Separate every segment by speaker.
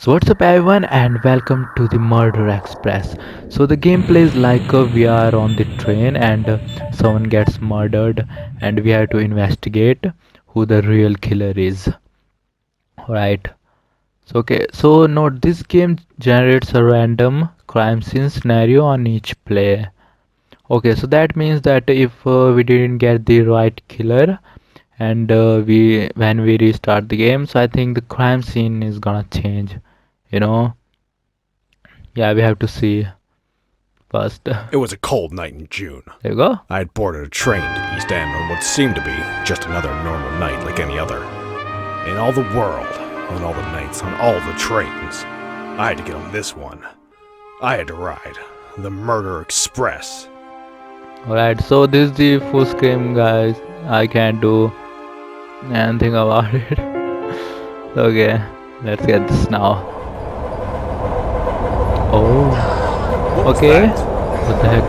Speaker 1: So what's up everyone and welcome to the Murder Express. So the gameplay is like we are on the train and someone gets murdered and we have to investigate who the real killer is. Alright. So note this game generates a random crime scene scenario on each play. Okay, so that means that if we didn't get the right killer and we when we restart the game, so I think the crime scene is gonna change. You know, yeah, we have to see first. There
Speaker 2: It was a cold night in June.
Speaker 1: you go.
Speaker 2: I had boarded a train to East End on what seemed to be just another normal night like any other. In all the world, on all the nights, on all the trains, I had to get on this one. I had to ride the Murder Express.
Speaker 1: Alright, so this is the full screen, guys. I can't do anything about it. Okay, let's get this now. Oh,
Speaker 2: What was
Speaker 1: okay.
Speaker 2: that?
Speaker 1: What the heck?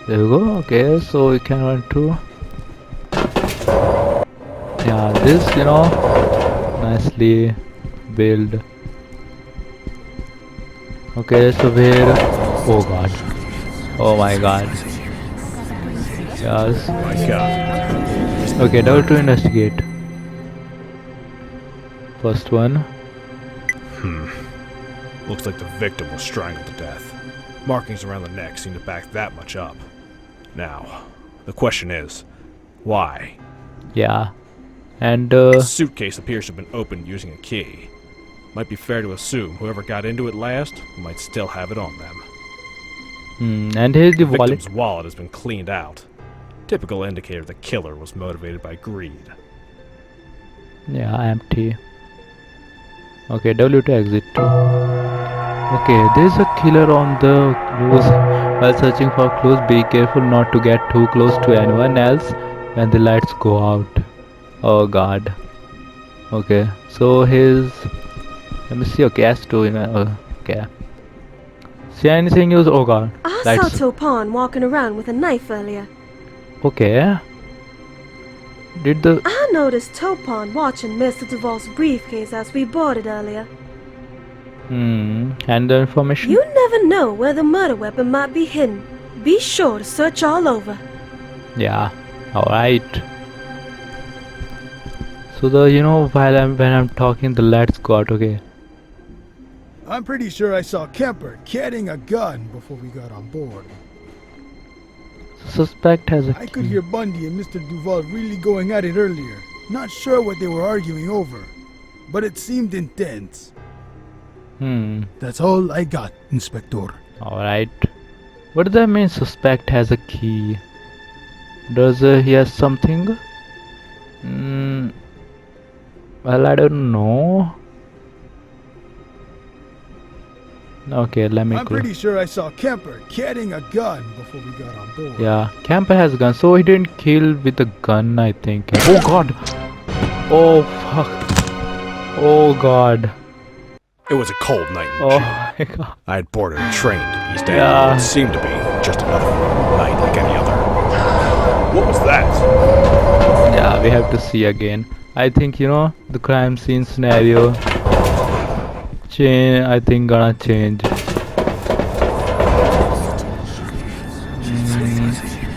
Speaker 1: There we go. Okay, so we can run to. Yeah, this, nicely built. Okay, so where? Oh god. Oh my god. Yes.
Speaker 2: My God.
Speaker 1: Okay, now to investigate. First one.
Speaker 2: Looks like the victim was strangled to death. Markings around the neck seem to back that much up. Now, the question is, why?
Speaker 1: Yeah. And
Speaker 2: The suitcase appears to have been opened using a key. Might be fair to assume whoever got into it last might still have it on them.
Speaker 1: and here's the
Speaker 2: The
Speaker 1: wallet.
Speaker 2: victim's wallet has been cleaned out. Typical indicator the killer was motivated by greed.
Speaker 1: Yeah, empty. Okay, W to exit. Okay, there's a killer on the loose. While searching for clues, be careful not to get too close to anyone else when the lights go out. Oh god. Okay, so his. Let me see. Okay, S2. Okay. See anything use? Oh god.
Speaker 3: I saw
Speaker 1: Lights.
Speaker 3: Topan walking around with a knife earlier.
Speaker 1: Okay. Did the.
Speaker 3: I noticed Topan watching Mr. Duvall's briefcase as we boarded earlier.
Speaker 1: And the information?
Speaker 3: You never know where the murder weapon might be hidden. Be sure to search all over.
Speaker 1: Yeah. Alright. So when I'm talking the lights go out, okay.
Speaker 4: I'm pretty sure I saw Kemper carrying a gun before we got on board.
Speaker 1: Suspect has a
Speaker 4: I could
Speaker 1: key.
Speaker 4: hear Bundy and Mr. Duvall really going at it earlier. Not sure what they were arguing over, but it seemed intense. That's all I got, Inspector.
Speaker 1: Alright. What does that mean? Suspect has a key. Does he has something? Well, I don't know. Okay, let me
Speaker 4: I'm
Speaker 1: go.
Speaker 4: pretty sure I saw Kemper carrying a gun before we got on board.
Speaker 1: Yeah, Camper has a gun, so he didn't kill with a gun, I think. Oh god! Oh fuck! Oh god!
Speaker 2: It was a cold night in
Speaker 1: Oh
Speaker 2: June.
Speaker 1: my god!
Speaker 2: I had boarded a train to East End
Speaker 1: Yeah.
Speaker 2: on what seemed to be just another normal night like any other. What was that?
Speaker 1: Yeah, we have to see again. I think the crime scene scenario I think gonna change.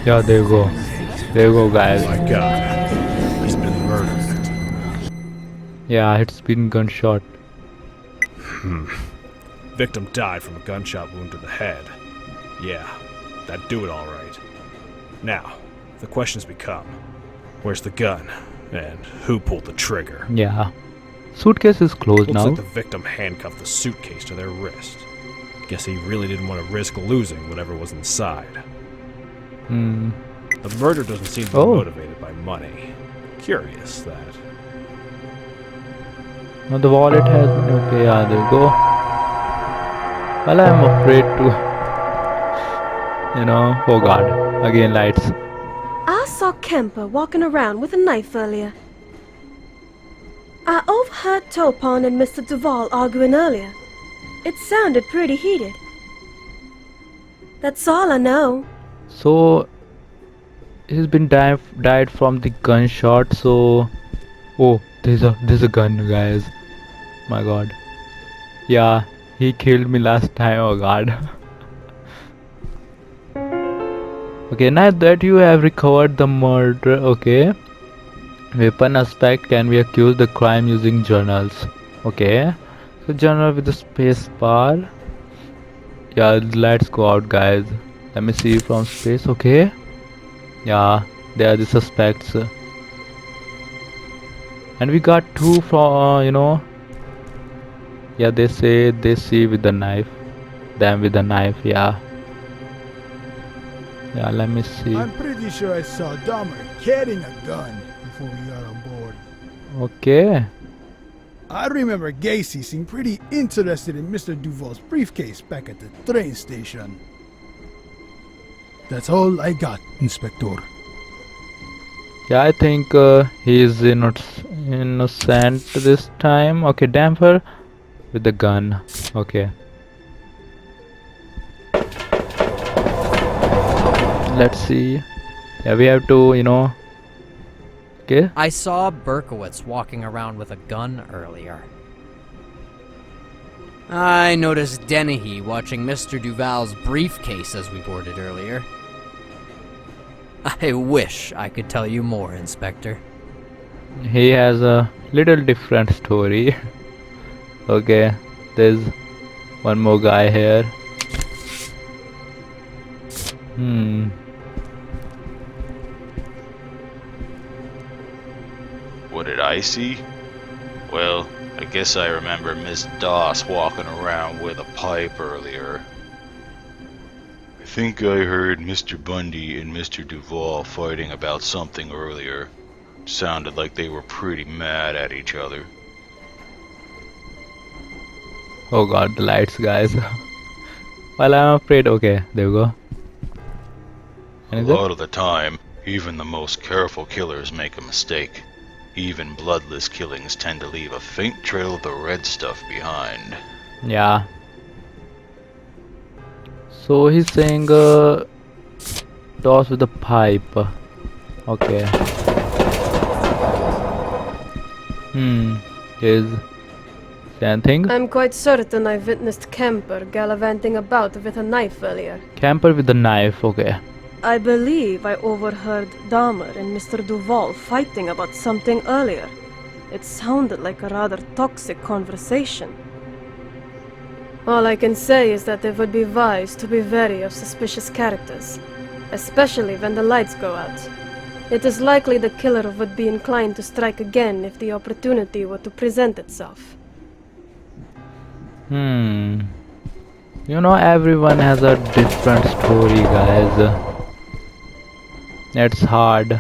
Speaker 1: Yeah, there you go. There you go, guys.
Speaker 2: My God, he's been murdered.
Speaker 1: Yeah, it's been gunshot.
Speaker 2: Victim died from a gunshot wound to the head. Yeah, that'd do it all right. Now, the questions become, where's the gun? And who pulled the trigger?
Speaker 1: Yeah. Suitcase is closed
Speaker 2: Looks
Speaker 1: now.
Speaker 2: like the victim handcuffed the suitcase to their wrist. Guess he really didn't want to risk losing whatever was inside. The murder doesn't seem to be
Speaker 1: Oh.
Speaker 2: motivated by money. Curious, that.
Speaker 1: Now the wallet has been okay. Yeah, there you go. Well, I'm afraid to. Oh god. Again, lights.
Speaker 3: I saw Kemper walking around with a knife earlier. I overheard Topan and Mr. Duvall arguing earlier. It sounded pretty heated. That's all I know.
Speaker 1: So he's been died from the gunshot. So, oh, there's a gun, guys. My God. Yeah, he killed me last time. Oh God. Okay, now that you have recovered the murder, okay. Weapon aspect, can we accuse the crime using journals? Okay. So journal with the space bar. Yeah, let's go out, guys. Let me see from space. Okay. Yeah, they are the suspects. And we got two from, yeah, they say they see with the knife. Them with the knife, yeah. Yeah, let me see.
Speaker 4: I'm pretty sure I saw Dahmer carrying a gun before we got on board.
Speaker 1: Okay.
Speaker 4: I remember Gacy seemed pretty interested in Mr. Duvall's briefcase back at the train station. That's all I got, Inspector.
Speaker 1: Yeah, I think he is innocent this time. Okay, damper with the gun. Okay. Let's see. Yeah, we have to, okay.
Speaker 5: I saw Berkowitz walking around with a gun earlier. I noticed Dennehy watching Mr. Duvall's briefcase as we boarded earlier. I wish I could tell you more, Inspector.
Speaker 1: He has a little different story. Okay, there's one more guy here.
Speaker 6: What did I see? Well, I guess I remember Miss Doss walking around with a pipe earlier. I think I heard Mr. Bundy and Mr. Duvall fighting about something earlier. Sounded like they were pretty mad at each other.
Speaker 1: Oh God, the lights, guys. Well, I'm afraid. Okay, there we go.
Speaker 6: A lot of the time, even the most careful killers make a mistake. Even bloodless killings tend to leave a faint trail of the red stuff behind.
Speaker 1: Yeah. So he's saying toss with the pipe. Okay. Is anything?
Speaker 3: I'm quite certain I witnessed Kemper gallivanting about with a knife earlier.
Speaker 1: Camper with the knife. Okay.
Speaker 3: I believe I overheard Dahmer and Mr. Duvall fighting about something earlier. It sounded like a rather toxic conversation. All I can say is that it would be wise to be wary of suspicious characters, especially when the lights go out. It is likely the killer would be inclined to strike again if the opportunity were to present itself.
Speaker 1: Everyone has a different story, guys. It's hard.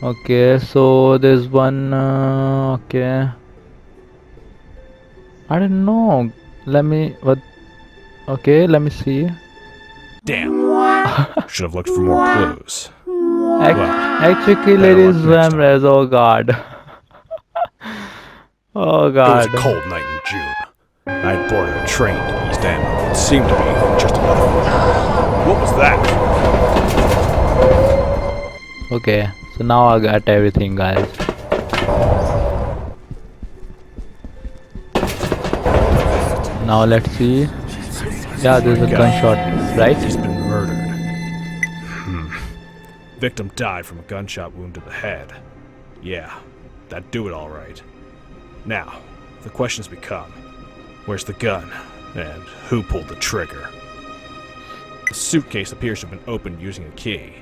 Speaker 1: Okay, so there's one. Okay. I don't know. Okay, let me see.
Speaker 2: Damn. Should have looked for more clues.
Speaker 1: Actually,
Speaker 2: better
Speaker 1: ladies
Speaker 2: luck next time.
Speaker 1: vampires. Oh God. Oh
Speaker 2: It was
Speaker 1: God.
Speaker 2: a cold night in June. I had boarded a train to East End. It seemed to be just another. What was that?
Speaker 1: Okay, so now I got everything, guys. Now let's see. Yeah, there's a gunshot, right?
Speaker 2: He's been murdered. Victim died from a gunshot wound to the head. Yeah, that'd do it all right. Now, the questions become, where's the gun? And who pulled the trigger? The suitcase appears to have been opened using a key.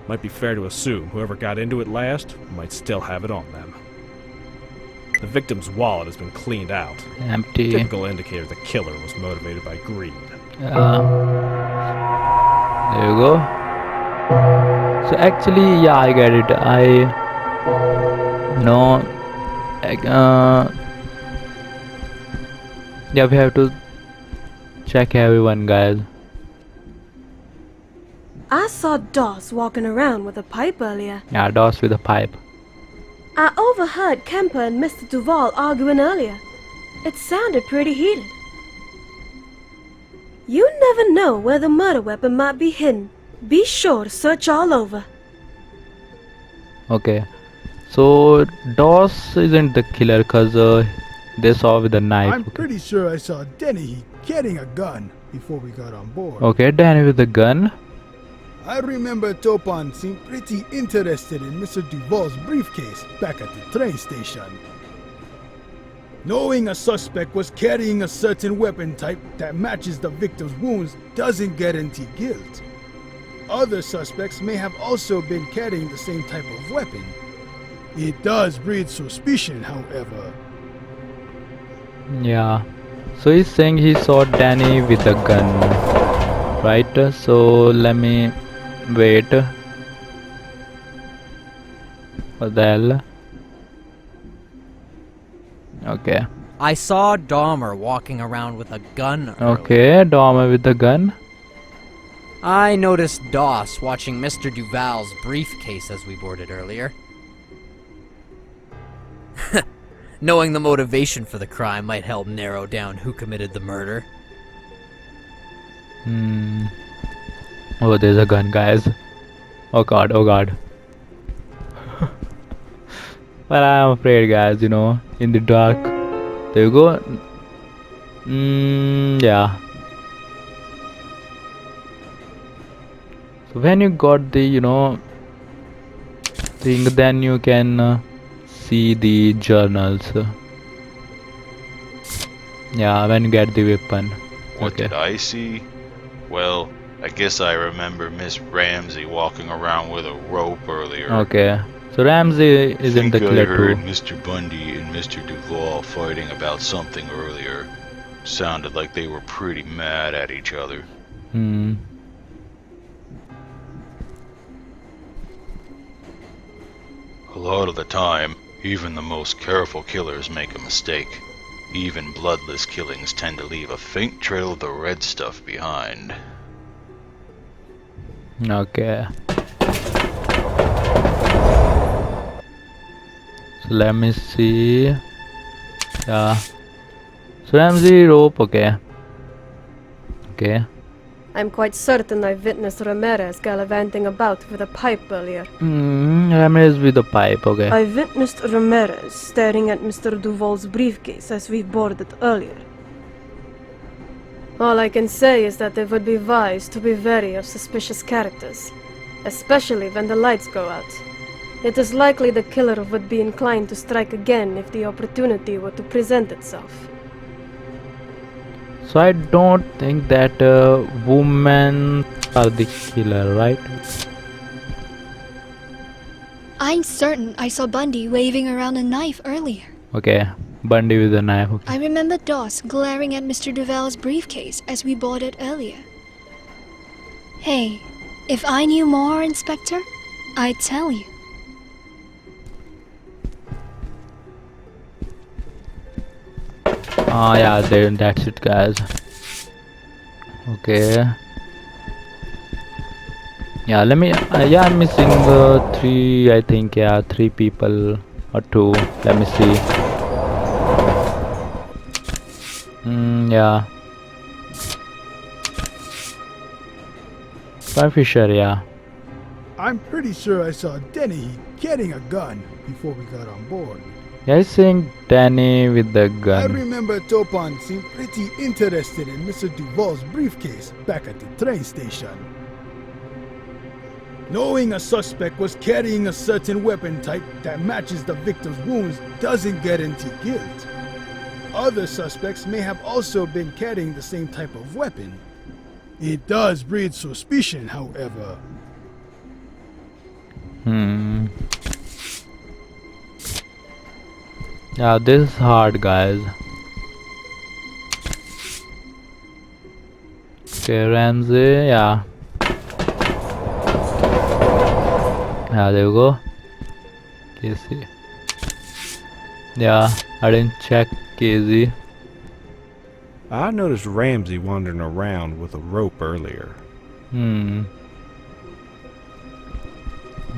Speaker 2: Might be fair to assume whoever got into it last might still have it on them. The victim's wallet has been cleaned out.
Speaker 1: Empty.
Speaker 2: Typical indicator the killer was motivated by greed.
Speaker 1: There you go. So actually, yeah, I get it. Yeah, we have to check everyone, guys.
Speaker 3: I saw Doss walking around with a pipe earlier.
Speaker 1: Yeah, DOS with a pipe.
Speaker 3: I overheard Kemper and Mr. Duvall arguing earlier. It sounded pretty heated. You never know where the murder weapon might be hidden. Be sure to search all over.
Speaker 1: Okay, So Doss isn't the killer because they saw with a knife.
Speaker 4: I'm
Speaker 1: Okay.
Speaker 4: pretty sure I saw Dennehy carrying a gun before we got on board.
Speaker 1: Okay, Danny with the gun.
Speaker 4: I remember Topon seemed pretty interested in Mr. Duvall's briefcase back at the train station. Knowing a suspect was carrying a certain weapon type that matches the victim's wounds doesn't guarantee guilt. Other suspects may have also been carrying the same type of weapon. It does breed suspicion, however.
Speaker 1: Yeah. So he's saying he saw Danny with the gun, right? So let me wait. What the hell? Okay.
Speaker 5: I saw Dahmer walking around with a gun earlier.
Speaker 1: Okay, Dahmer with the gun.
Speaker 5: I noticed Doss watching Mr. Duvall's briefcase as we boarded earlier. Knowing the motivation for the crime might help narrow down who committed the murder.
Speaker 1: Oh, there's a gun, guys. Oh god, oh god. But I'm afraid, guys, you know, in the dark. There you go. Yeah. So when you got the, you know, thing, then you can see the journals. Yeah, when you get the weapon.
Speaker 6: What
Speaker 1: Okay.
Speaker 6: did I see? Well, I guess I remember Miss Ramsey walking around with a rope earlier.
Speaker 1: Okay. So Ramsey
Speaker 6: I
Speaker 1: isn't
Speaker 6: think
Speaker 1: the
Speaker 6: I
Speaker 1: killer
Speaker 6: heard
Speaker 1: too.
Speaker 6: Mr. Bundy and Mr. Duvall fighting about something earlier. Sounded like they were pretty mad at each other. A lot of the time, even the most careful killers make a mistake. Even bloodless killings tend to leave a faint trail of the red stuff behind.
Speaker 1: Okay. So let me see. Yeah. So Ramsey rope. Okay. Okay.
Speaker 3: I'm quite certain I witnessed Ramirez gallivanting about with a pipe earlier.
Speaker 1: Ramirez with the pipe. Okay.
Speaker 3: I witnessed Ramirez staring at Mr. Duvall's briefcase as we boarded earlier. All I can say is that it would be wise to be wary of suspicious characters, especially when the lights go out. It is likely the killer would be inclined to strike again if the opportunity were to present itself.
Speaker 1: So I don't think that women are the killer, right?
Speaker 7: I'm certain I saw Bundy waving around a knife earlier.
Speaker 1: Okay. Bundy with a knife. Okay.
Speaker 7: I remember Doss glaring at Mr. Duvall's briefcase as we boarded earlier. Hey, if I knew more, Inspector, I'd tell you.
Speaker 1: Yeah, then that's it, guys. Okay. Yeah, let me. Yeah, I'm missing three. I think, yeah, three people or two. Let me see. Yeah. Fire Fisher, yeah.
Speaker 4: I'm pretty sure I saw Dennehy carrying a gun before we got on board.
Speaker 1: Yeah, he's saying Danny with the
Speaker 4: I
Speaker 1: gun.
Speaker 4: remember Topon seemed pretty interested in Mr. Duvall's briefcase back at the train station. Knowing a suspect was carrying a certain weapon type that matches the victim's wounds doesn't guarantee guilt. Other suspects may have also been carrying the same type of weapon. It does breed suspicion, however.
Speaker 1: Yeah, this is hard, guys. Okay, Ramsey, yeah. Yeah, there you go. Casey. Yeah, I didn't check Casey.
Speaker 2: I noticed Ramsey wandering around with a rope earlier.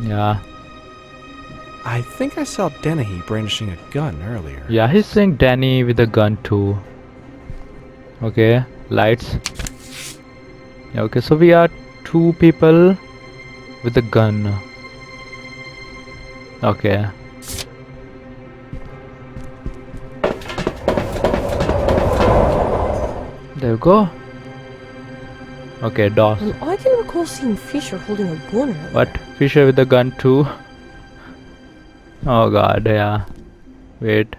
Speaker 1: Yeah.
Speaker 2: I think I saw Dennehy brandishing a gun earlier.
Speaker 1: Yeah, he's saying Danny with a gun too. Okay, lights. Yeah, okay, so we are two people with a gun. Okay. There you go. Okay, DOS.
Speaker 3: And I can recall seeing Fisher holding a gun earlier.
Speaker 1: What? Fisher with the gun too? Oh god, yeah. Wait.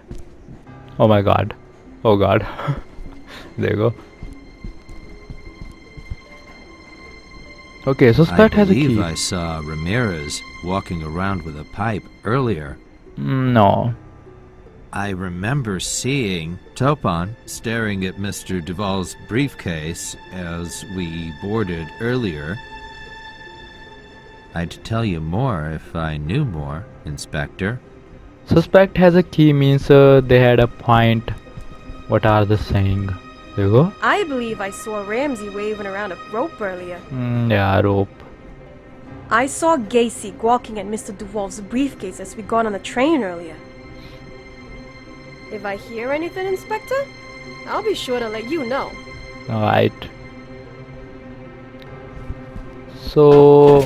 Speaker 1: Oh my god. Oh god. There you go. Okay, suspect has a
Speaker 8: I believe
Speaker 1: key.
Speaker 8: I saw Ramirez walking around with a pipe earlier.
Speaker 1: No.
Speaker 8: I remember seeing Topon staring at Mr. Duvall's briefcase as we boarded earlier. I'd tell you more if I knew more, Inspector.
Speaker 1: Suspect has a key means they had a point. What are they saying? There you go.
Speaker 3: I believe I saw Ramsey waving around a rope earlier.
Speaker 1: Yeah, rope.
Speaker 3: I saw Gacy walking at Mr. Duvall's briefcase as we got on the train earlier. If I hear anything, Inspector, I'll be sure to let you know.
Speaker 1: Alright. So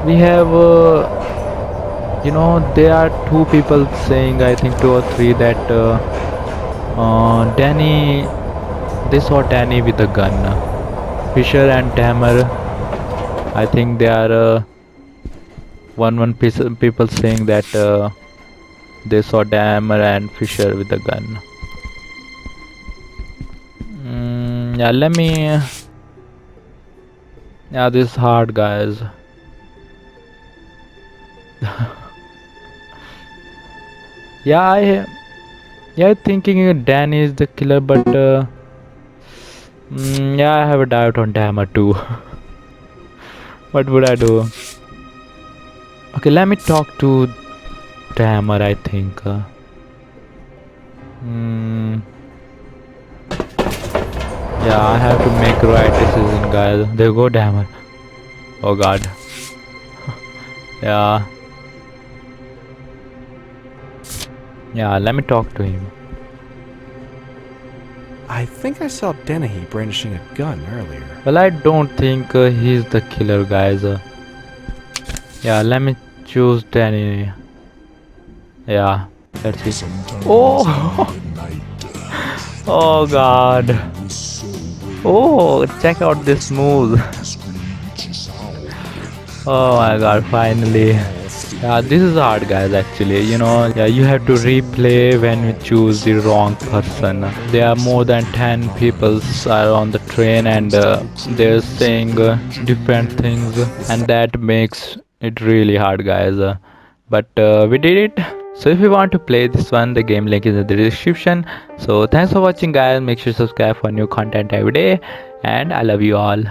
Speaker 1: we have you know, there are two people saying, I think 2 or 3, that Danny, they saw Danny with a gun. Fisher and Tamer, I think they are one piece people saying that they saw Tamer and Fisher with a gun. Yeah, let me. Yeah, this is hard, guys. Yeah, I'm thinking Danny is the killer, but yeah, I have a doubt on Tamer too. What would I do? Okay, let me talk to Tamer, I think. Yeah, I have to make right decision, guys. There you go, Tamer. Oh god. Yeah. Yeah, let me talk to him.
Speaker 2: I think I saw Dennehy brandishing a gun earlier.
Speaker 1: Well, I don't think he's the killer, guys. Yeah, let me choose Danny. Yeah, let's see. Oh! Oh god. Oh, check out this move. Oh my god, finally. Yeah, this is hard, guys, actually. You know, yeah, you have to replay when you choose the wrong person. There are more than 10 people are on the train, and they're saying different things, and that makes it really hard, guys. But we did it. So if you want to play this one, the game link is in the description. So thanks for watching, guys. Make sure to subscribe for new content every day, and I love you all.